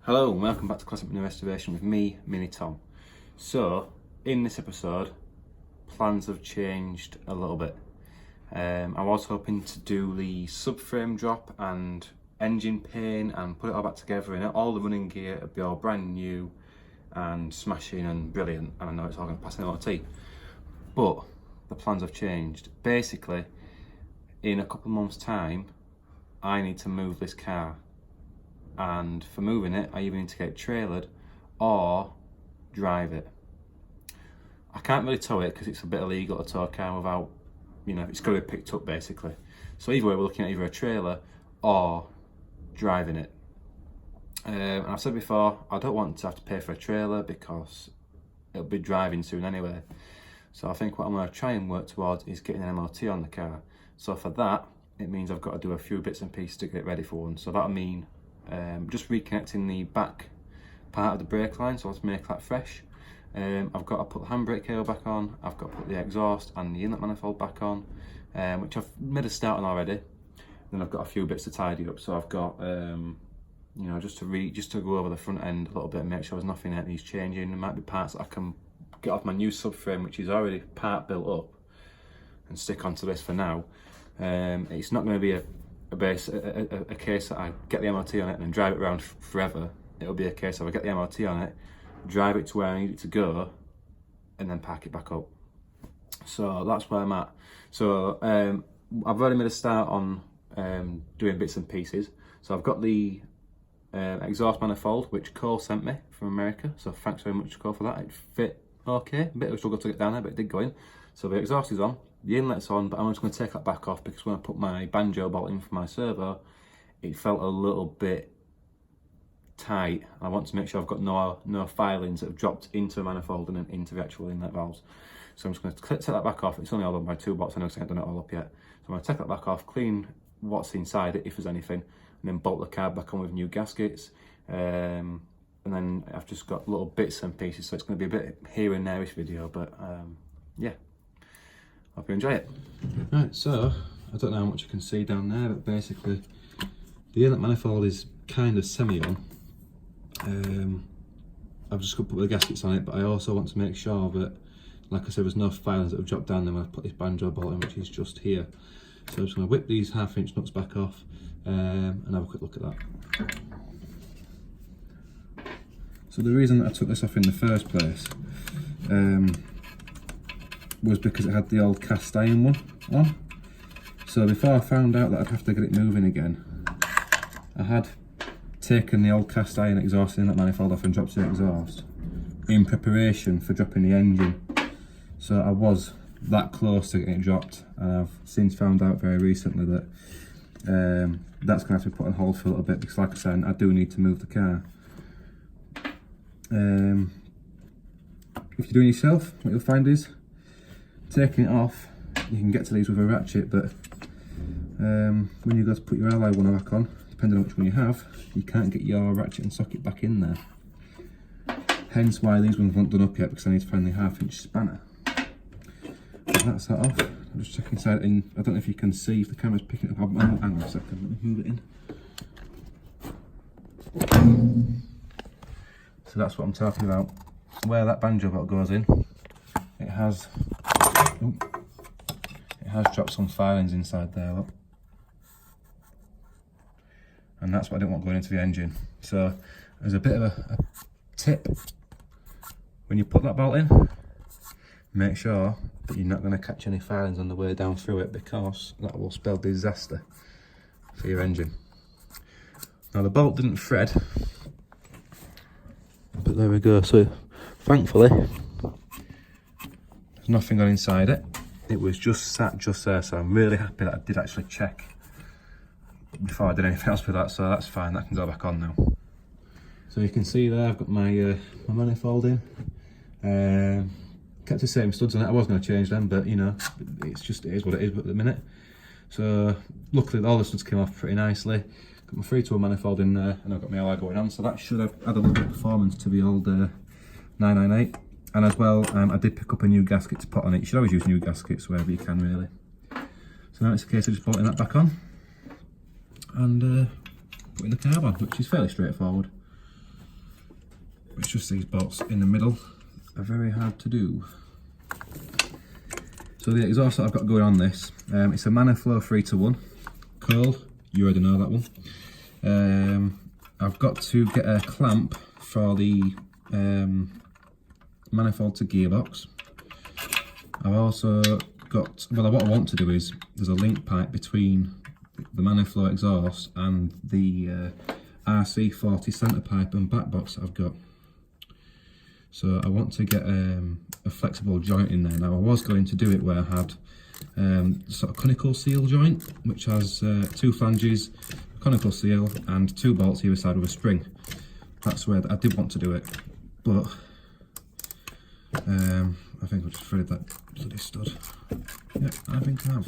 Hello and welcome back to Classic Mini Restoration with me, Mini Tom. So, in this episode, plans have changed a little bit. I was hoping to do the subframe drop and engine paint and put it all back together in it. All the running gear would be all brand new and smashing and brilliant, and I know it's all going to pass an MOT. But the plans have changed. Basically, in a couple of months' time, I need to move this car. And for moving it, I either need to get it trailered or drive it. I can't really tow it because it's a bit illegal to tow a car without, it's got to be picked up basically. So either way, we're looking at either a trailer or driving it. And I've said before, I don't want to have to pay for a trailer because it'll be driving soon anyway. So I think what I'm going to try and work towards is getting an MOT on the car. So for that, it means I've got to do a few bits and pieces to get it ready for one. So that'll mean just reconnecting the back part of the brake line, so let's make that fresh. I've got to put the handbrake cable back on, I've got to put the exhaust and the inlet manifold back on, which I've made a start on already. Then I've got a few bits to tidy up, so I've got just to go over the front end a little bit and make sure there's nothing that needs changing. There might be parts that I can get off my new subframe, which is already part built up, and stick onto this for now. It's not going to be a case that I get the MOT on it and then drive it around forever. It'll be a case of I get the MOT on it, drive it to where I need it to go, and then park it back up. So that's where I'm at. So I've already made a start on doing bits and pieces. So I've got the exhaust manifold, which Cole sent me from America. So thanks very much, Cole, for that. It fit okay. A bit of a struggle to get down there, but it did go in. So the exhaust is on. The inlet's on, but I'm just going to take that back off because when I put my banjo bolt in for my servo, it felt a little bit tight. I want to make sure I've got no filings that have dropped into the manifold and then into the actual inlet valves. So I'm just going to take that back off. It's only all on my toolbox, I know, because I haven't done it all up yet. So I'm going to take that back off, clean what's inside it if there's anything, and then bolt the car back on with new gaskets. And then I've just got little bits and pieces, so it's going to be a bit here and there-ish video, but yeah. Hope you enjoy it. Right, so I don't know how much you can see down there, but basically the inlet manifold is kind of semi-on. I've just got to put the gaskets on it, but I also want to make sure that, like I said, there's no filings that have dropped down there when I put this banjo bolt in, which is just here. So I'm just going to whip these 1/2-inch nuts back off and have a quick look at that. So the reason that I took this off in the first place was because it had the old cast iron one on. So before I found out that I'd have to get it moving again, I had taken the old cast iron exhaust in that manifold off and dropped the exhaust in preparation for dropping the engine. So I was that close to getting it dropped, and I've since found out very recently that that's going to have to be put on hold for a little bit because, like I said, I do need to move the car. If you're doing it yourself, what you'll find is taking it off, you can get to these with a ratchet, but when you go to put your ally one back on, depending on which one you have, you can't get your ratchet and socket back in there. Hence why these ones aren't done up yet, because I need to find the 1/2-inch spanner. But that's that off. I'm just checking inside in. I don't know if you can see if the camera's picking it up. Hang on a second, let me move it in. So that's what I'm talking about. Where that banjo bolt goes in, it has dropped some filings inside there, look. And that's what I didn't want going into the engine. So there's a bit of a tip. When you put that bolt in, make sure that you're not going to catch any filings on the way down through it, because that will spell disaster for your engine. Now the bolt didn't thread, but there we go. So thankfully there's nothing on inside it. It was just sat just there, so I'm really happy that I did actually check before I did anything else with that, so that's fine, that can go back on now. So you can see there I've got my my manifold in. Kept the same studs on it. I was going to change them, but it is what it is at the minute. So luckily all the studs came off pretty nicely. Got my 3-tool manifold in there, and I've got my ally going on, so that should have added a little bit of performance to the old 998. And as well, I did pick up a new gasket to put on it. You should always use new gaskets wherever you can, really. So now it's a case of just bolting that back on and putting the carb on, which is fairly straightforward. It's just these bolts in the middle are very hard to do. So the exhaust that I've got going on this, it's a Maniflow 3-to-1 cold. You already know that one. I've got to get a clamp for the manifold to gearbox. I've also got, well, what I want to do is, there's a link pipe between the Maniflow exhaust and the RC40 centre pipe and back box that I've got. So I want to get a flexible joint in there. Now I was going to do it where I had sort of conical seal joint, which has 2 flanges, a conical seal and 2 bolts either side with a spring. That's where I did want to do it, but I think I just threaded that bloody stud. Yeah, I think I have.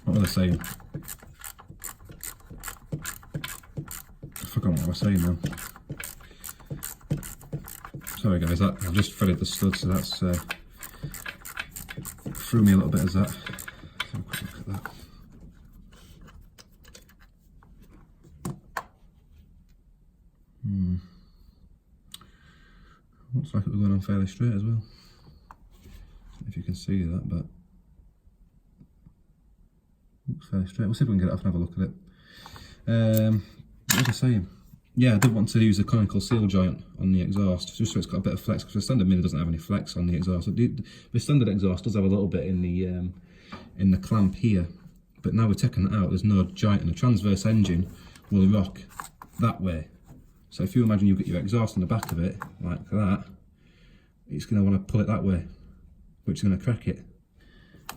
What was I saying? I forgot what I was saying now. Sorry guys, I've just threaded the stud, so that's threw me a little bit as that. Let's have a quick look at that. Looks like it was going on fairly straight as well. I don't know if you can see that, but looks fairly straight. We'll see if we can get it off and have a look at it. What was I saying? Yeah, I did want to use a conical seal joint on the exhaust, just so it's got a bit of flex, because the standard Mini doesn't have any flex on the exhaust. The standard exhaust does have a little bit in the clamp here, but now we're taking that out, there's no joint, and the transverse engine will rock that way. So if you imagine you've got your exhaust on the back of it, like that, it's going to want to pull it that way, which is going to crack it.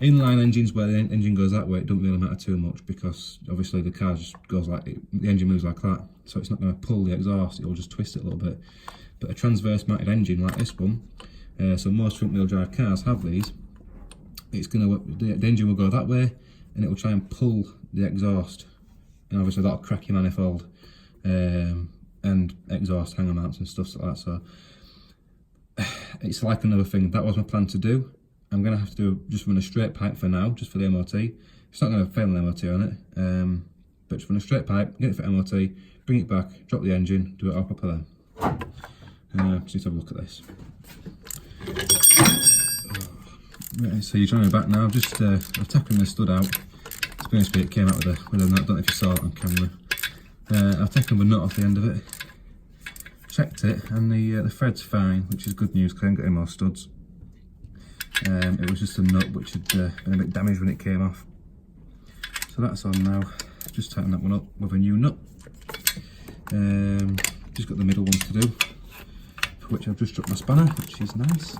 Inline engines where the engine goes that way, it doesn't really matter too much, because obviously the car just goes like, the engine moves like that, so it's not going to pull the exhaust, it'll just twist it a little bit. But a transverse mounted engine like this one, so most front wheel drive cars have these, it's going to, the engine will go that way, and it will try and pull the exhaust, and obviously that'll crack your manifold and exhaust hanger mounts and stuff like that. So it's like another thing. That was my plan to do. I'm going to have to just run a straight pipe for now, just for the MOT. It's not going to fail an MOT on it, but just run a straight pipe, get it for MOT, bring it back, drop the engine, do it all proper then. Just need to have a look at this. Right, so you're trying to back now. I've taken the stud out. To be honest with you, it came out with a nut. I don't know if you saw it on camera. I've taken the nut off the end of it, checked it, and the thread's fine, which is good news because I haven't got any more studs. It was just a nut which had been a bit damaged when it came off. So that's on now. Just tighten that one up with a new nut. Just got the middle ones to do, for which I've just dropped my spanner, which is nice.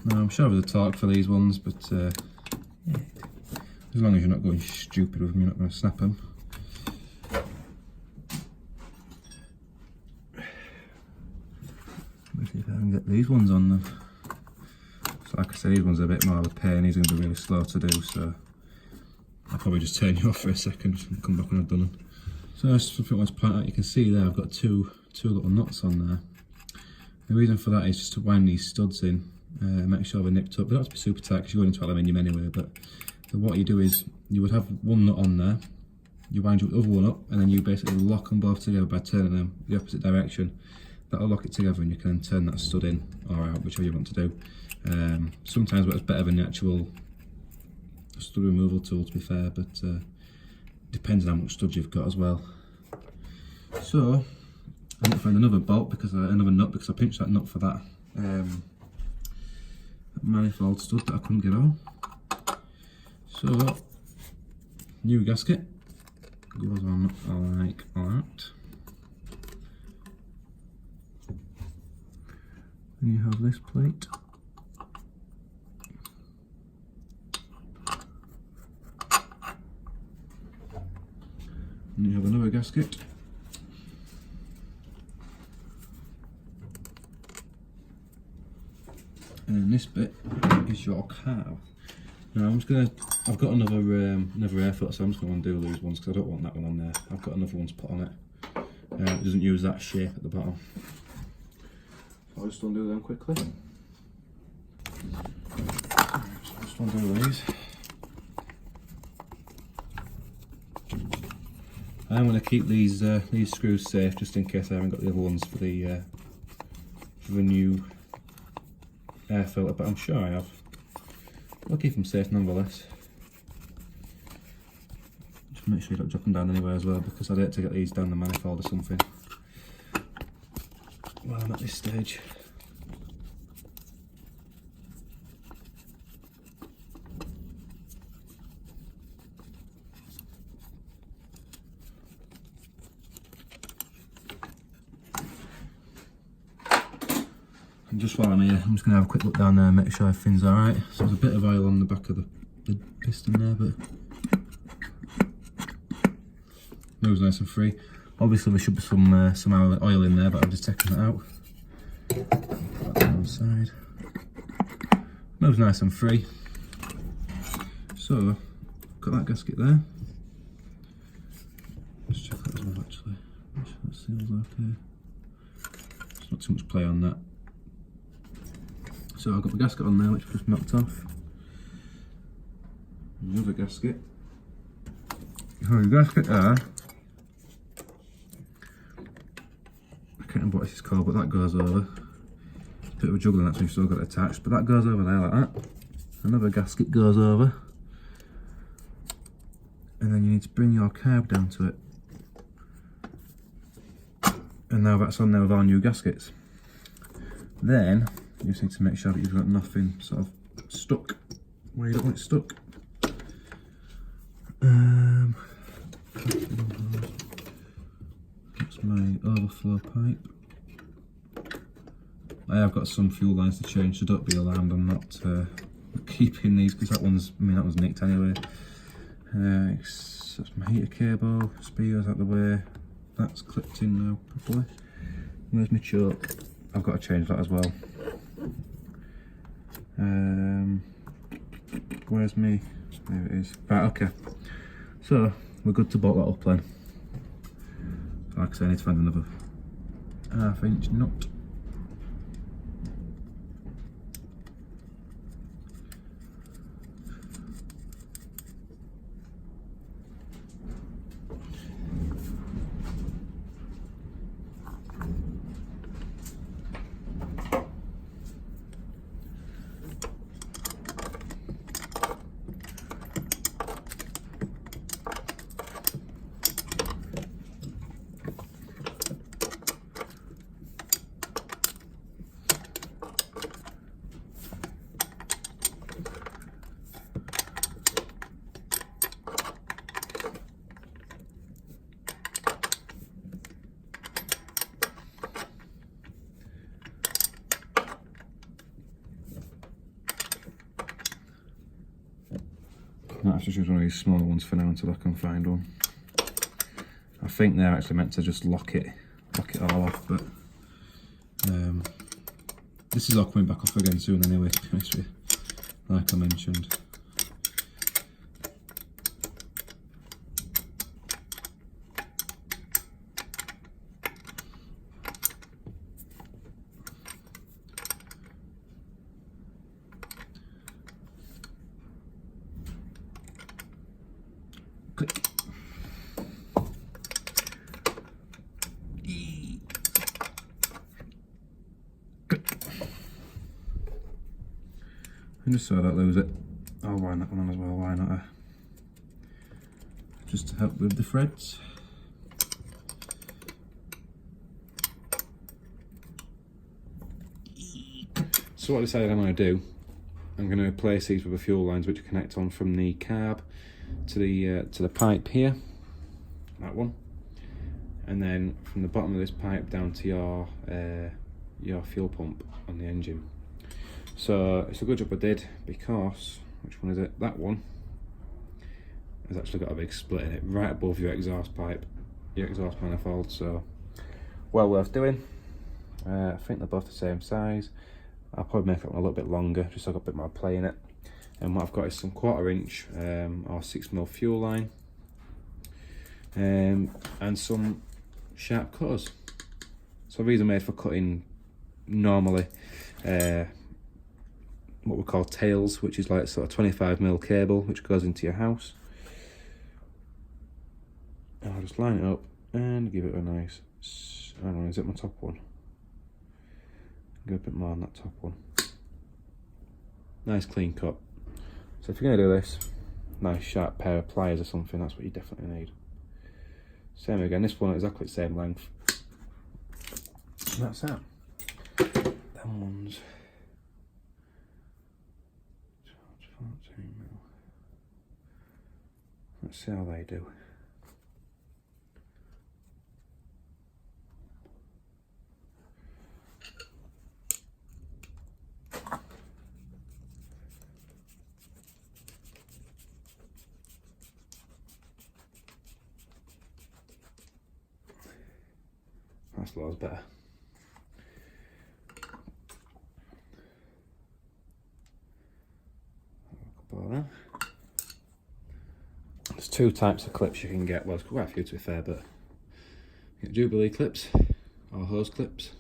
Now I'm sure there's a torque for these ones, but yeah. As long as you're not going stupid with them, you're not going to snap them. Let's see if I can get these ones on them. So like I said, these ones are a bit more of a pain. These are going to be really slow to do, so I'll probably just turn you off for a second and come back when I've done them. So that's something I want to point out. You can see there I've got two little nuts on there. The reason for that is just to wind these studs in, make sure they're nipped up. They don't have to be super tight because you're going into aluminium anyway, but what you do is you would have one nut on there, you wind your other one up, and then you basically lock them both together by turning them the opposite direction. That'll lock it together and you can then turn that stud in or out, whichever you want to do. Sometimes it's better than the actual stud removal tool, to be fair, but depends on how much stud you've got as well. So I need to find another bolt, another nut, because I pinched that nut for that manifold stud that I couldn't get on. So, new gasket goes on like that. Then you have this plate. And you have another gasket. And this bit is your carb. Now I've got another air filter, so I'm just going to undo these ones because I don't want that one on there. I've got another one to put on it. It doesn't use that shape at the bottom. So I'll just undo them quickly. So I'll just undo these. I'm going to keep these screws safe just in case I haven't got the other ones for the new air filter, but I'm sure I have. I'll keep them safe nonetheless. Just make sure you don't drop them down anywhere as well, because I'd hate to get these down the manifold or something while I'm at this stage. And just while I'm here, I'm just going to have a quick look down there, make sure everything's alright. So there's a bit of oil on the back of the piston there, but moves nice and free. Obviously there should be some oil in there, but I've just taken that out. Put that on the side. Moves nice and free. So, got that gasket there. Let's check that as well actually. Make sure that seals okay. There's not too much play on that. So I've got the gasket on there, which I've just knocked off. Another gasket. So the gasket there, I can't remember what this is called, but that goes over. It's a bit of a juggling, that's when you've still got it attached, but that goes over there like that. Another gasket goes over. And then you need to bring your carb down to it. And now that's on there with our new gaskets. Then you just need to make sure that you've got nothing sort of stuck where you don't want it stuck. That's my overflow pipe. I have got some fuel lines to change, so don't be alarmed. I'm not keeping these because that one's nicked anyway. That's my heater cable. Speeder's out the way. That's clipped in now properly. Where's my choke? I've got to change that as well. Where's me? There it is. Right, okay. So we're good to bolt that up then. Like I say, I need to find another 1/2 inch nut. I might have to choose one of these smaller ones for now until I can find one. I think they're actually meant to just lock it all off, but this is all coming back off again soon anyway, to be honest with you, like I mentioned. Click. And just so I don't lose it, I'll wind that one on as well, why not? Just to help with the threads. So what I decided I'm going to do, I'm going to replace these with the fuel lines which connect on from the carb to the pipe here, that one, and then from the bottom of this pipe down to your fuel pump on the engine. So it's a good job I did, because, which one is it? That one has actually got a big split in it right above your exhaust pipe, your exhaust manifold, so well worth doing. I think they're both the same size. I'll probably make it one a little bit longer, just so I've got a bit more play in it. And what I've got is some 1/4 inch or 6mm fuel line, and some sharp cutters. So these are made for cutting normally what we call tails, which is like sort of 25mm cable which goes into your house. And I'll just line it up and give it a nice, I don't know, is it my top one? Give it a bit more on that top one. Nice clean cut. So if you're going to do this, nice sharp pair of pliers or something, that's what you definitely need. Same again, this one exactly the same length. And that's that. Them ones. 14 mil. Let's see how they do. That's loads better. There's two types of clips you can get. Well, there's quite a few to be fair, but you get Jubilee clips or hose clips,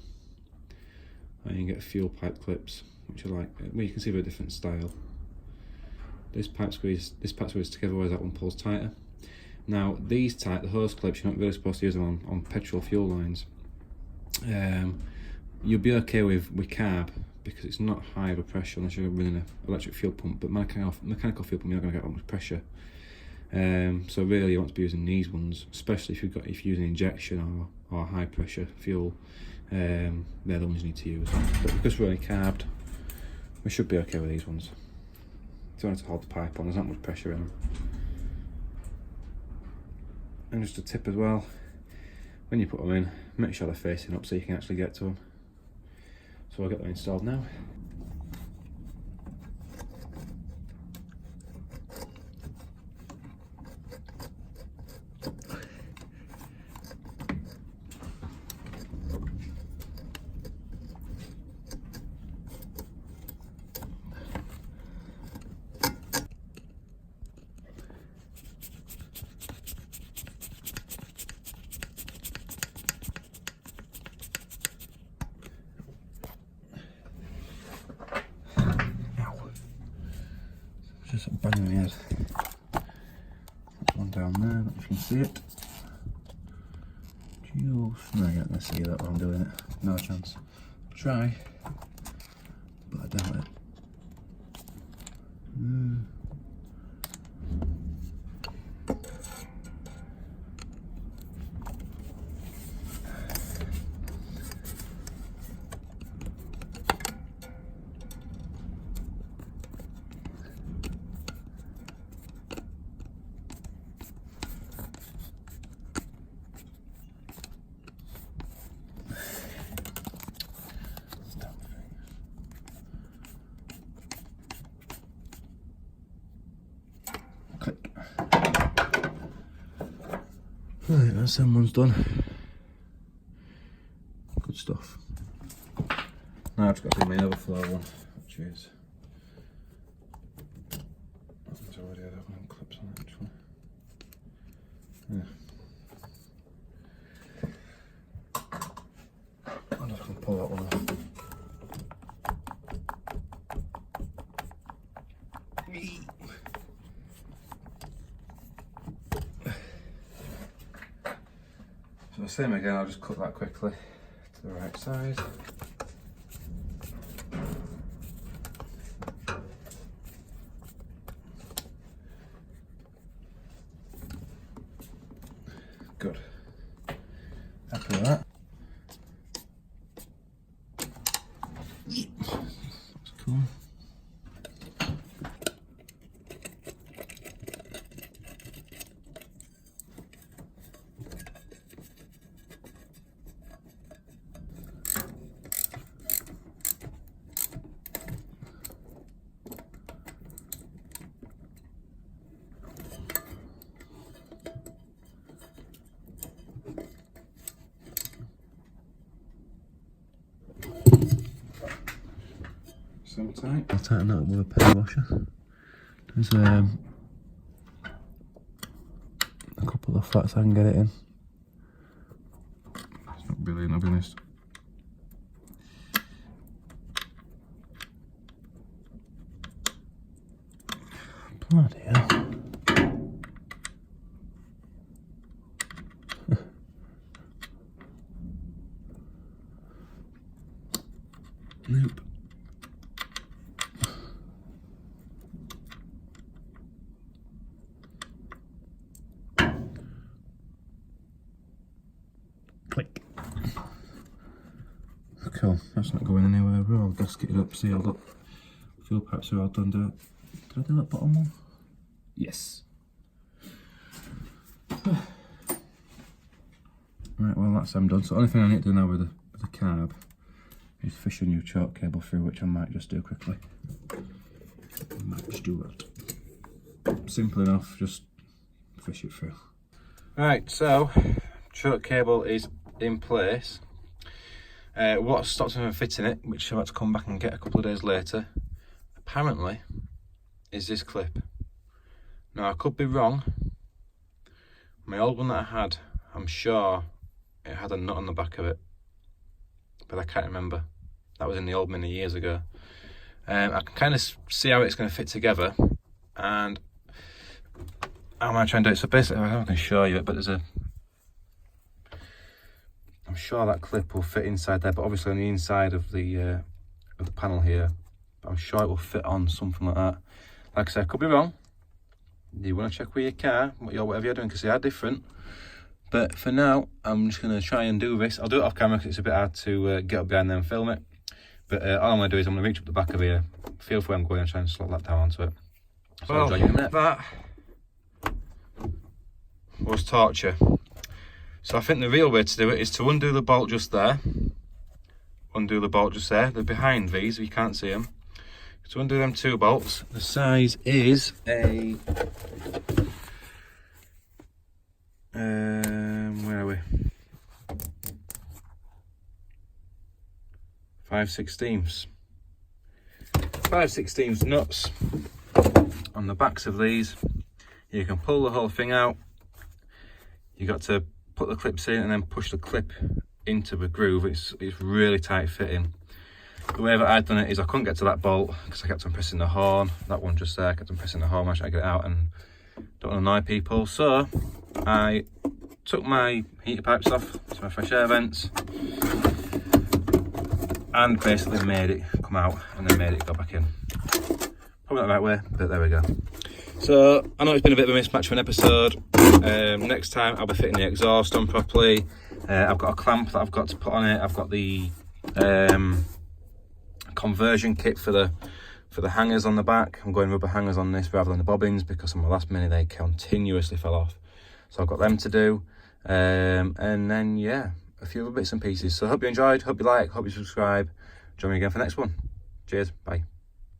and you can get fuel pipe clips, which are like, well, you can see a different style. This pipe squeeze together, whereas that one pulls tighter. Now these type, the hose clips, you're not really supposed to use them on petrol fuel lines. You'll be okay with carb because it's not high of a pressure unless you're running an electric fuel pump, but mechanical fuel pump you're not going to get that much pressure. So really you want to be using these ones, especially if you're using injection or high pressure fuel. They're the ones you need to use. But because we're only carbed, we should be okay with these ones. Don't have to hold the pipe on, there's not much pressure in them. And just a tip as well, when you put them in, make sure they're facing up so you can actually get to them. So I'll get them installed now. Just banging my head. There's one down there, I don't know if you can see it. Just, no, I can't see that while I'm doing it. No chance. Try, but I doubt it. Click. Right, that's them one's done. Good stuff. Now I've just got to do my overflow one, which is, I've already had one clips on it actually. Yeah. I'm just going to pull that one off. So same again, I'll just cut that quickly to the right size. Good. Happy with that. That's cool. Tight. I'll tighten that up with a power washer. There's a couple of flats I can get it in. It's not brilliant, I'll be honest. Bloody hell. Cool, that's not going anywhere. We're all gasketed up, sealed up. Fuel pipes are all done. Did I do that bottom one? Yes. Right, well that's them done. So the only thing I need to do now with the carb is fish a new choke cable through, which I might just do quickly. I might just do that. Simple enough, just fish it through. Right, so choke cable is in place. What stops me from fitting it, which I've had to come back and get a couple of days later, apparently is this clip. Now I could be wrong. My old one that I had, I'm sure it had a nut on the back of it, but I can't remember. That was in the old Mini years ago. I can kind of see how it's going to fit together, and I'm going to try and do it. So basically, I can show you it, but I'm sure that clip will fit inside there, but obviously on the inside of the panel here. I'm sure it will fit on something like that. Like I said, I could be wrong. You want to check with your car, whatever you're doing, because they are different. But for now, I'm just going to try and do this. I'll do it off camera because it's a bit hard to get up behind there and film it. But all I'm going to do is I'm going to reach up the back of here, feel for where I'm going, and try and slot that down onto it. So well, I'll join you in a minute. That was torture. So I think the real way to do it is to undo the bolt just there. Undo the bolt just there. They're behind these, you can't see them. So undo them 2 bolts. The size is a where are we? 5/16. 5/16 nuts on the backs of these. You can pull the whole thing out. You got to put the clips in and then push the clip into the groove. It's really tight fitting. The way that I'd done it is I couldn't get to that bolt because I kept on pressing the horn. That one just there, I kept on pressing the horn. I tried to get it out and don't want to annoy people. So I took my heater pipes off to my fresh air vents and basically made it come out and then made it go back in. Probably not the right way, but there we go. So I know it's been a bit of a mismatch for an episode. Next time I'll be fitting the exhaust on properly. I've got a clamp that I've got to put on it. I've got the conversion kit for the hangers on the back. I'm going rubber hangers on this rather than the bobbins because on my last Mini they continuously fell off. So I've got them to do. And then yeah, a few other bits and pieces. So I hope you enjoyed, hope you like, hope you subscribe. Join me again for the next one. Cheers, bye.